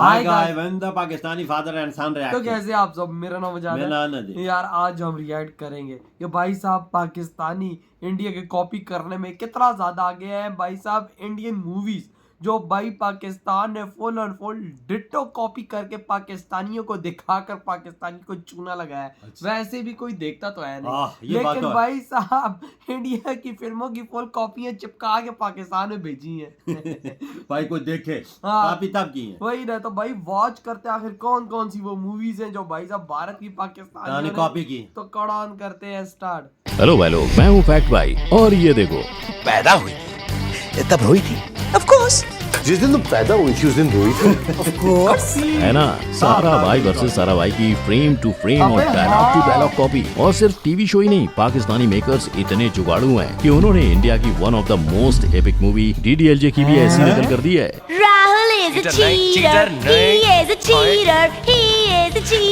Hi guys, when the Pakistani father and son react. तो कैसे आप सब, मेरा नाम अजाद है यार। आज हम रिएक्ट करेंगे कि भाई साहब पाकिस्तानी इंडिया के कॉपी करने में कितना ज्यादा आगे है। भाई साहब इंडियन मूवीज जो भाई पाकिस्तान ने full and full ditto copy करके पाकिस्तानियों को दिखाकर पाकिस्तानी को चूना लगाया है। वैसे भी कोई देखता तो है नहीं, लेकिन भाई साहब इंडिया की फिल्मों की फुल कॉपियां चिपका के पाकिस्तान में भेजी हैं। भाई कोई देखे कॉपी तब की है वही ना, तो भाई वॉच करते आखिर कौन कौन सी वो मूवीज हैं जो भाई साहब भारत की पाकिस्तान ने कॉपी की। तो कड़ान करते हैं स्टार्ट। हेलो भाई लोग, मैं हूँ फैक्ट भाई और ये देखो पैदा हुई थी तब रोई थी। ऑफ कोर्स जिस दिन तुम पैदा हुई थी उस दिन रोई थी। ऑफ कोर्स है ना। सारा भाई वर्सेस सारा भाई की फ्रेम टू फ्रेम और डायलॉग टू डायलॉग कॉपी। और सिर्फ टीवी शो ही नहीं, पाकिस्तानी मेकर्स इतने जुगाड़ू हैं कि उन्होंने इंडिया की one of the most epic movie DDLJ की भी ऐसी नकल कर दी है। Rahul is a cheater. He is a cheater. He is a cheater.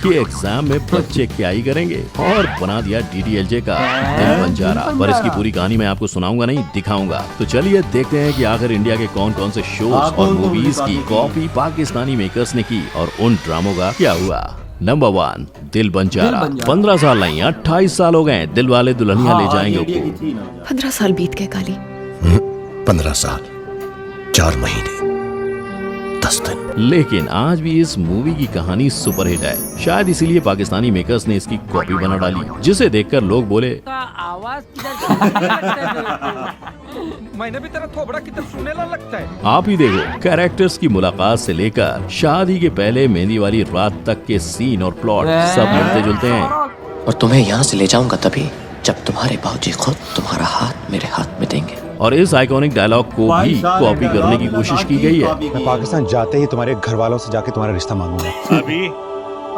कि एग्जाम में बच्चे क्या ही करेंगे, और बना दिया डीडीएलजे का दिल बंजारा। पर इसकी पूरी कहानी मैं आपको सुनाऊंगा नहीं, दिखाऊंगा। तो चलिए देखते हैं कि आखिर इंडिया के कौन कौन से शोज और मूवीज की कॉपी पाकिस्तानी मेकर्स ने की और उन ड्रामों का क्या हुआ। नंबर 1, दिल बंजारा। 15 साल नहीं, 28 साल हो गए दिल वाले दुल्हनिया ले जाएंगे को। 15 साल बीत गए काली। 15 साल 4 महीने 10 दिन। लेकिन आज भी इस मूवी की कहानी सुपरहिट है। शायद इसीलिए पाकिस्तानी मेकर्स ने इसकी कॉपी बना डाली, जिसे देखकर लोग बोले आवाज मैंने भी तेरा थोबड़ा की तरफ सुनने लगता है। आप ही देखो, कैरेक्टर्स की मुलाकात से लेकर शादी के पहले मेहंदी वाली रात तक के सीन और प्लॉट सब मिलते जुलते हैं। और तुम्हें यहाँ से ले जाऊंगा तभी जब तुम्हारे बाबूजी खुद तुम्हारा हाथ मेरे हाथ में देंगे। और इस आइकॉनिक डायलॉग को भी कॉपी करने की कोशिश की गई है। मैं पाकिस्तान जाते ही तुम्हारे घर वालों से जाके तुम्हारा रिश्ता मांगूंगा। अभी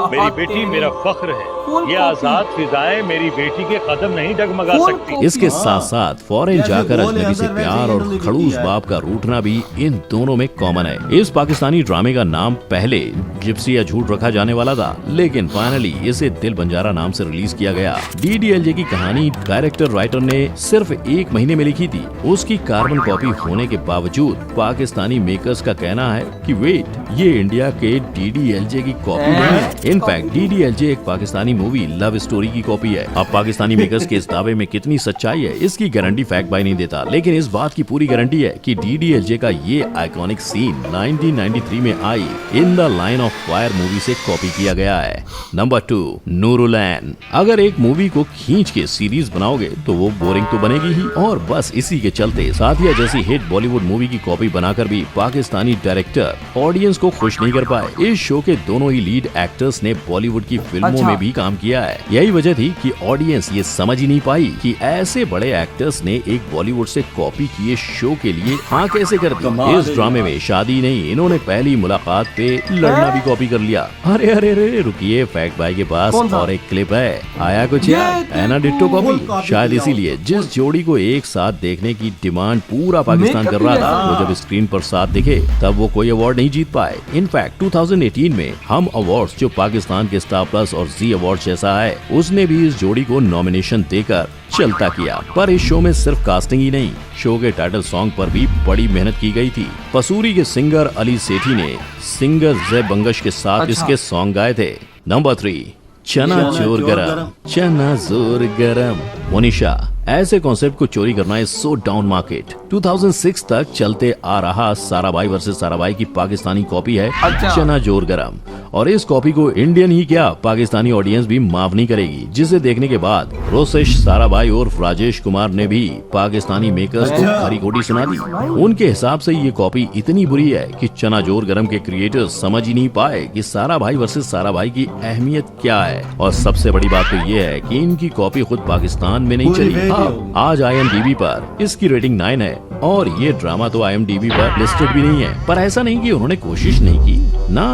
मेरी बेटी मेरा फख्र है। ये आजाद फिजाएं मेरी बेटी के कदम नहीं डगमगा सकती। इसके साथ साथ फॉरेन जाकर अजनबी से प्यार और खड़ूस बाप का रूठना भी इन दोनों में कॉमन है। इस पाकिस्तानी ड्रामे का नाम पहले जिप्सी या झूठ रखा जाने वाला था, लेकिन फाइनली इसे दिल बंजारा नाम से रिलीज किया गया। डीडीएलजे की कहानी डायरेक्टर राइटर ने सिर्फ 1 महीने में लिखी थी। उसकी कार्बन कॉपी होने के बावजूद पाकिस्तानी मेकर्स का कहना है कि वेट, ये इंडिया के डीडीएलजे की कॉपी नहीं है। इनफैक्ट डीडीएलजे एक पाकिस्तानी मूवी लव स्टोरी की कॉपी है। अब पाकिस्तानी मेकर्स के इस दावे में कितनी सच्चाई है, इसकी गारंटी फैक्ट बाय नहीं देता, लेकिन इस बात की पूरी गारंटी है कि डीडीएलजे का ये आइकॉनिक सीन 1993 में आई in the line of fire movie से कॉपी किया गया है। नंबर 2, नूरुलैन। अगर एक मूवी को खींच के सीरीज बनाओगे तो वो बोरिंग तो बनेगी ही, और बस इसी के चलते साथिया जैसी हिट बॉलीवुड मूवी की कॉपी बनाकर भी पाकिस्तानी डायरेक्टर ऑडियंस को खुश नहीं कर पाए। इस शो के दोनों ही लीड एक्टर्स ने बॉलीवुड की फिल्मों में भी काम किया है। यही वजह थी कि ऑडियंस ये समझ ही नहीं पाई कि ऐसे बड़े एक्टर्स ने एक बॉलीवुड से कॉपी किए शो के लिए हाँ कैसे कर दी। इस ड्रामे में शादी नहीं, इन्होंने पहली मुलाकात पे लड़ना भी कॉपी कर लिया। अरे अरे अरे रुकिए, फैक्ट भाई के पास और एक क्लिप है, आया कुछ है डिट्टो कॉपी। शायद इसीलिए जिस जोड़ी को एक साथ देखने की डिमांड पूरा पाकिस्तान कर रहा था, वो जब स्क्रीन पर साथ दिखे तब वो कोई अवार्ड नहीं जीत पाए। इनफैक्ट 2018 में हम अवार्ड्स, जो पाकिस्तान के स्टार प्लस और जी अवार्ड जैसा है, उसने भी इस जोड़ी को नॉमिनेशन देकर चलता किया। पर इस शो में सिर्फ कास्टिंग ही नहीं, शो के टाइटल सॉन्ग पर भी बड़ी मेहनत की गई थी। पसूरी के सिंगर अली सेठी ने सिंगर जय बंगश के साथ इसके सॉन्ग गाए थे। नंबर 3, चना जोर गरम। चना जोर गरम। मोनिशा, ऐसे कॉन्सेप्ट को चोरी करना इज सो डाउन मार्केट। 2006 तक चलते आ रहा सारा भाई वर्सेस सारा भाई की पाकिस्तानी कॉपी है चना जोर गरम, और इस कॉपी को इंडियन ही क्या पाकिस्तानी ऑडियंस भी माफ नहीं करेगी, जिसे देखने के बाद रोसेश सारा भाई और राजेश कुमार ने भी पाकिस्तानी मेकर्स को खरी खोटी सुना दी। उनके हिसाब से ये कॉपी इतनी बुरी है कि चना जोर गरम के क्रिएटर्स समझ ही नहीं पाए कि सारा भाई वर्सेस सारा भाई की अहमियत क्या है। और सबसे बड़ी बात तो ये है कि इनकी कॉपी खुद पाकिस्तान में नहीं चली। आज IMDb पर इसकी रेटिंग 9 है, और ये ड्रामा तो IMDb पर लिस्टेड भी नहीं है। पर ऐसा नहीं कि उन्होंने कोशिश नहीं की ना,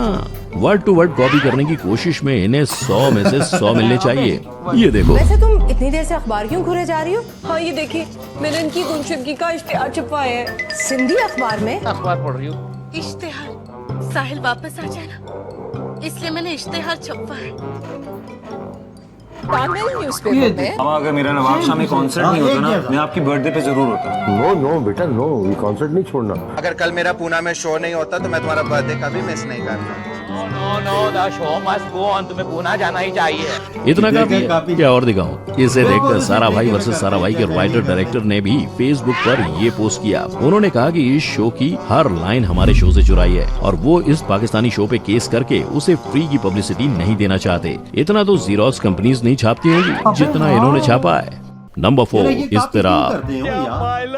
वर्ड टू वर्ड कॉपी करने की कोशिश में इन्हें 100 में से 100 मिलने चाहिए। ये देखो। वैसे तुम इतनी देर से अखबार क्यों घुरे जा रही हो? हाँ ये देखिए, मैंने इनकी गुमशुदगी का इश्तिहार छपवाया है सिंधी अखबार में। अखबार पढ़ रही हूँ। इश्तिहार, साहिल वापस आ जाना, इसलिए मैंने इश्तिहार छपवाया। तमिल न्यूज़पेपर में। अगर मेरा नवाब शामी कॉन्सर्ट नहीं होता ना, मैं आपकी बर्थडे पे जरूर होता। नो बेटा नो, ये कॉन्सर्ट नहीं छोड़ना। अगर कल मेरा पूना में शो नहीं होता तो मैं तुम्हारा बर्थडे कभी मिस नहीं करता। तुम्हें पूना जाना ही चाहिए। इतना काफी है, क्या और दिखाऊं? इसे देखकर सारा भाई वर्सेस सारा भाई के राइटर डायरेक्टर ने भी फेसबुक पर ये पोस्ट किया। उन्होंने कहा कि इस शो की हर लाइन हमारे शो से चुराई है और वो इस पाकिस्तानी शो पे केस करके उसे फ्री की पब्लिसिटी नहीं देना चाहते। इतना तो ज़ेरॉक्स कंपनीज नहीं छापती होंगी जितना इन्होंने छापा है। नंबर 4, इस तरह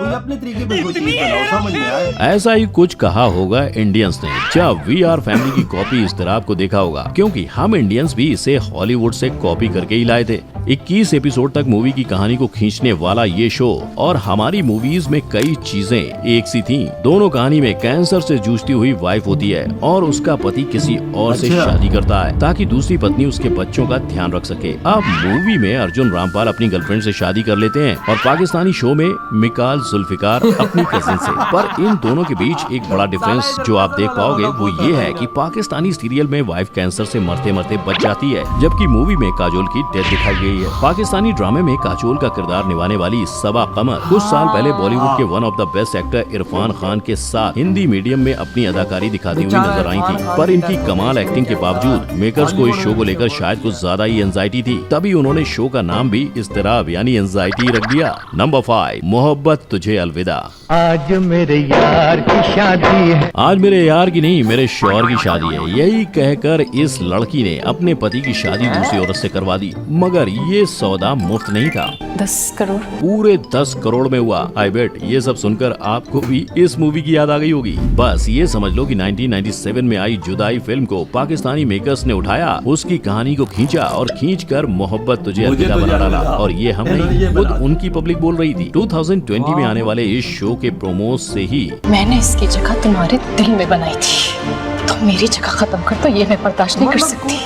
अपने तरीके पे कोई चीज बनाओ, समझ में आए। ऐसा ही कुछ कहा होगा इंडियंस ने जब वी आर फैमिली की कॉपी इस तरह को देखा होगा, क्योंकि हम इंडियंस भी इसे हॉलीवुड से कॉपी करके ही लाए थे। 21 एपिसोड तक मूवी की कहानी को खींचने वाला ये शो और हमारी मूवीज में कई चीजें एक सी थीं। दोनों कहानी में कैंसर से जूझती हुई वाइफ होती है और उसका पति किसी और से शादी करता है ताकि दूसरी पत्नी उसके बच्चों का ध्यान रख सके। अब मूवी में अर्जुन रामपाल अपनी गर्लफ्रेंड से शादी कर लेते हैं और पाकिस्तानी शो में मिकाल जुल्फिकार अपनी कजिन से। पर इन दोनों के बीच एक बड़ा डिफरेंस जो आप देख पाओगे वो ये है कि पाकिस्तानी सीरियल में वाइफ कैंसर से मरते मरते बच जाती है, जबकि मूवी में काजोल की डेथ दिखाई गई है। पाकिस्तानी ड्रामे में काजोल का किरदार निभाने वाली सबा कमर कुछ साल पहले बॉलीवुड के one of the best actor Irfan Khan के साथ हिंदी मीडियम में अपनी अदाकारी दिखाती हुई नजर आई थी। पर इनकी कमाल एक्टिंग के बावजूद मेकर्स को इस शो को लेकर शायद कुछ ज्यादा ही एंजाइटी थी, तभी उन्होंने शो का नाम भी इस तरह यानी एंजाइटी रख दिया। नंबर 5, मोहब्बत तुझे अलविदा। आज मेरे यार की शादी है। आज मेरे यार की नहीं, मेरे शौहर की शादी है, यही कहकर इस लड़की ने अपने पति की शादी दूसरी औरत से करवा दी। मगर ये सौदा मुफ्त नहीं था, 10 करोड़ पूरे 10 करोड़ में हुआ। आई बेट ये सब सुनकर आपको भी इस मूवी की याद आ गई होगी। बस ये समझ लो कि 1997 में आई जुदाई फिल्म को पाकिस्तानी मेकर्स ने उठाया, उसकी कहानी को खींचा और खींचकर मोहब्बत तुझे अलविदा बना डाला। और ये हम नहीं, खुद उनकी पब्लिक बोल रही थी। 2020 में आने वाले इस शो के प्रोमो से ही मैंने इसकी जगह तुम्हारे दिल में बनाई थी, तुम मेरी जगह खत्म कर दो, ये मैं बर्दाश्त नहीं कर सकती।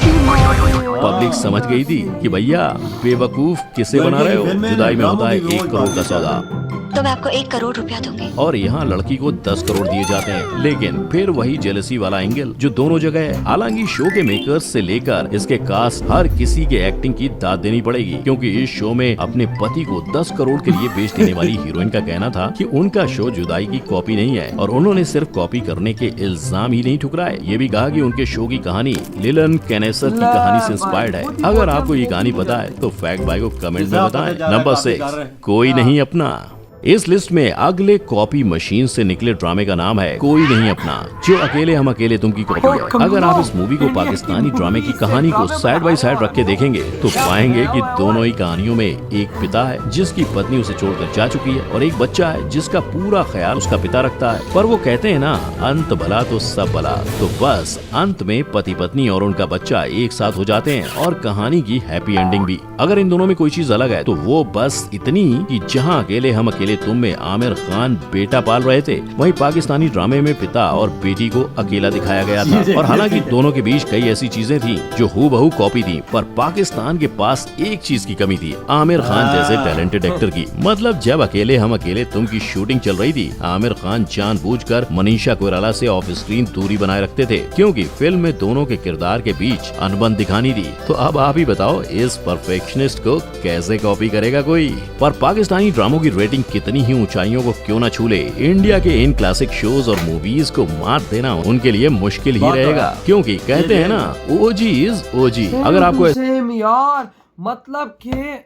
पब्लिक समझ गई थी कि भैया बेवकूफ किसे बना रहे हो, जुदाई में होता है 1 करोड़ का सौदा। तो मैं आपको 1 करोड़ रुपया दूंगी। और यहाँ लड़की को 10 करोड़ दिए जाते हैं। लेकिन फिर वही जेलसी वाला एंगल जो दोनों जगह है। हालांकि शो के मेकर्स से लेकर इसके कास्ट हर किसी के एक्टिंग की दाद देनी पड़ेगी, क्योंकि इस शो में अपने पति को 10 करोड़ के लिए बेच देने वाली हीरोइन का कहना था कि उनका शो जुदाई की कॉपी नहीं है, और उन्होंने सिर्फ कॉपी करने के इल्जाम ही नहीं ठुकराए, ये भी कहा कि उनके शो की कहानी लिलन कैनेसर की कहानी से इंस्पायर्ड है। अगर आपको ये कहानी पता है तो फैक्ट भाई को कमेंट में बताएं। नंबर 6, कोई नहीं अपना। इस लिस्ट में अगले कॉपी मशीन से निकले ड्रामे का नाम है कोई नहीं अपना, जो अकेले हम अकेले तुम की कॉपी है। अगर आप इस मूवी को पाकिस्तानी ड्रामे की कहानी को साइड बाय साइड रख के देखेंगे तो पाएंगे कि दोनों ही कहानियों में एक पिता है जिसकी पत्नी उसे छोड़कर जा चुकी है, और एक बच्चा है जिसका पूरा ख्याल उसका पिता रखता है। पर वो कहते हैं ना, अंत भला तो सब भला। तो बस अंत में पति पत्नी और उनका बच्चा एक साथ हो जाते हैं और कहानी की हैप्पी एंडिंग भी। अगर इन दोनों में कोई चीज अलग है तो वो बस इतनी कि जहाँ अकेले हम अकेले तुम में आमिर खान बेटा पाल रहे थे, वहीं पाकिस्तानी ड्रामे में पिता और बेटी को अकेला दिखाया गया था। और हालांकि दोनों के बीच कई ऐसी चीजें थी जो हूबहू कॉपी थी, पर पाकिस्तान के पास एक चीज की कमी थी, आमिर खान जैसे टैलेंटेड एक्टर की। मतलब जब अकेले हम अकेले तुम की शूटिंग चल रही थी, आमिर खान जानबूझकर मनीषा कोइराला से ऑफ स्क्रीन दूरी बनाए रखते थे, क्योंकि फिल्म में दोनों के किरदार के बीच अनबन दिखानी थी। तो अब आप ही बताओ इस परफेक्शनिस्ट को कैसे कॉपी करेगा कोई। पर पाकिस्तानी ड्रामों की रेटिंग कितनी ही ऊंचाइयों को क्यों न छू ले, इंडिया के इन क्लासिक शोज और मूवीज को मात देना उनके लिए मुश्किल ही रहेगा, क्योंकि कहते हैं ना, ओजी इज ओजी। अगर आपको सेम यार, मतलब कि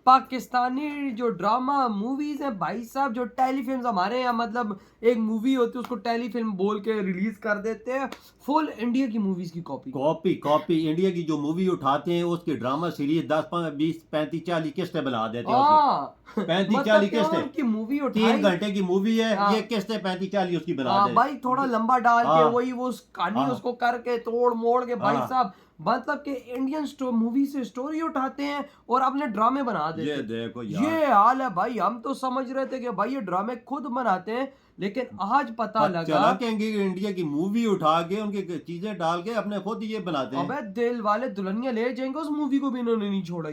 पाकिस्तानी जो ड्रामा मूवीज है भाई साहब, जो टेलीफिल्म्स हमारे यहाँ, मतलब एक मूवी होती है उसको टेलीफिल्म बोल के रिलीज कर देते हैं, फुल इंडिया की मूवीज की कॉपी इंडिया की जो मूवी उठाते हैं उसकी ड्रामा सीरीज 10, 20, 35, 40 किस्तें बना देते हैं। 35-40 किस्तें की मूवी 3 घंटे की मूवी है, ये किस्तें 35-40 उसकी बना दे भाई, थोड़ा लंबा डाल के वही वो कहानी उसको करके तोड़ मोड़ के भाई साहब, मतलब कि इंडियन मूवी से स्टोरी उठाते हैं और अपने ड्रामे बना देते हैं। ये देखो यार, ये हाल है भाई। हम तो समझ रहे थे कि भाई ये ड्रामे खुद बनाते हैं, लेकिन आज पता लगा कि इंडिया की मूवी उठा के उनके चीजें डाल के अपने खुद ये बनाते हैं। अबे दिल वाले दुल्हनिया ले जाएंगे, उस मूवी को भी इन्होंने नहीं छोड़ा।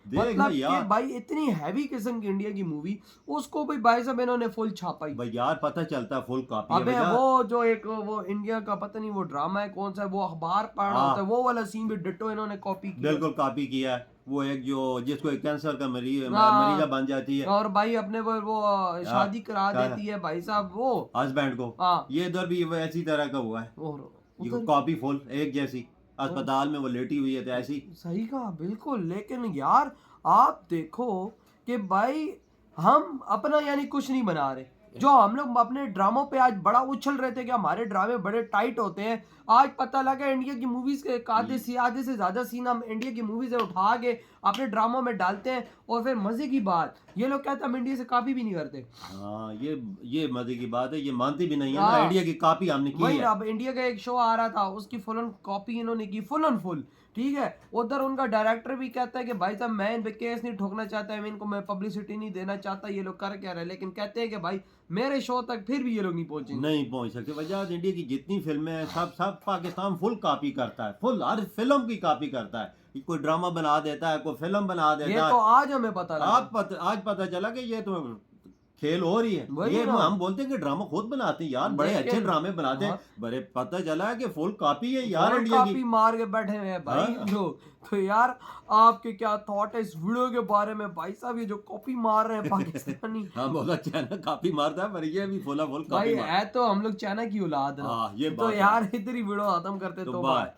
मतलब कि भाई इतनी हैवी किस्म की इंडिया की मूवी, उसको भाई साहब इन्होंने फुल छापा ही भाई यार पता चलता फुल कॉपी। अबे वो जो एक वो इंडिया का पता नहीं वो ड्रामा है कौन सा है, वो अखबार पढ़ना होता है, वो वाला सीन भी डिट्टो इन्होंने कॉपी किया। बिल्कुल कॉपी किया है। वो एक जो जिसको एक कैंसर का मरीजा बन जाती है और भाई अपने वो शादी करा देती है भाई साहब वो हस्बैंड को। ये इधर भी ऐसी तरह का हुआ है, कॉपी फुल एक जैसी, अस्पताल में वो लेटी हुई है तो ऐसी। सही कहा बिल्कुल। लेकिन यार आप देखो कि भाई हम अपना यानी कुछ नहीं बना रहे, जो हम लोग अपने ड्रामों पे आज बड़ा उछल रहे थे कि हमारे ड्रामे बड़े टाइट होते हैं, आज पता लगा इंडिया की मूवीज के आधे से ज्यादा सीन हम इंडिया की मूवी से उठा के अपने ड्रामों में डालते हैं। और फिर मजे की बात ये लोग कहते हैं हम इंडिया से कॉपी भी नहीं करते। हाँ ये मजे की बात है, ये मानती भी नहीं है ना इंडिया की कॉपी हमने की है। अब इंडिया का एक शो आ रहा था उसकी फुल ऑन कॉपी इन्होंने की, फुल ऑन फुल। ठीक है, उधर उनका डायरेक्टर भी कहता है कि भाई साहब मैं इन पे केस नहीं ठोकना चाहता, मैं इनको मैं पब्लिसिटी नहीं देना चाहता, ये लोग कर क्या रहे, लेकिन कहते हैं कि भाई मेरे शो तक फिर भी ये लोग नहीं पहुंच सकते। वजह इंडिया की जितनी फिल्में हैं सब पाकिस्तान फुल कॉपी करता है, फुल हर फिल्म की कॉपी करता है। कोई ड्रामा बना देता है, कोई फिल्म बना देता है। ये तो आज हमें पता लगा, आज पता चला कि ये तो खेल हो रही है। ये हम बोलते हैं कि ड्रामा खुद बनाते हैं यार, बड़े अच्छे ड्रामे बनाते हैं, बड़े पता चला है कि फुल कॉपी है यार, इंडिया की कॉपी मार के बैठे हुए हैं भाई लोग। तो यार आपके क्या थॉट है इस वीडियो के बारे में भाई साहब, ये जो कॉपी मार रहे हैं पाकिस्तानी? हाँ बहुत चाइना कॉपी मारता है, पर ये भी फुल भाई है तो हम लोग चाइना की औलाद ना। ये तो यार इधर ही वीडियो खत्म करते तो बाय।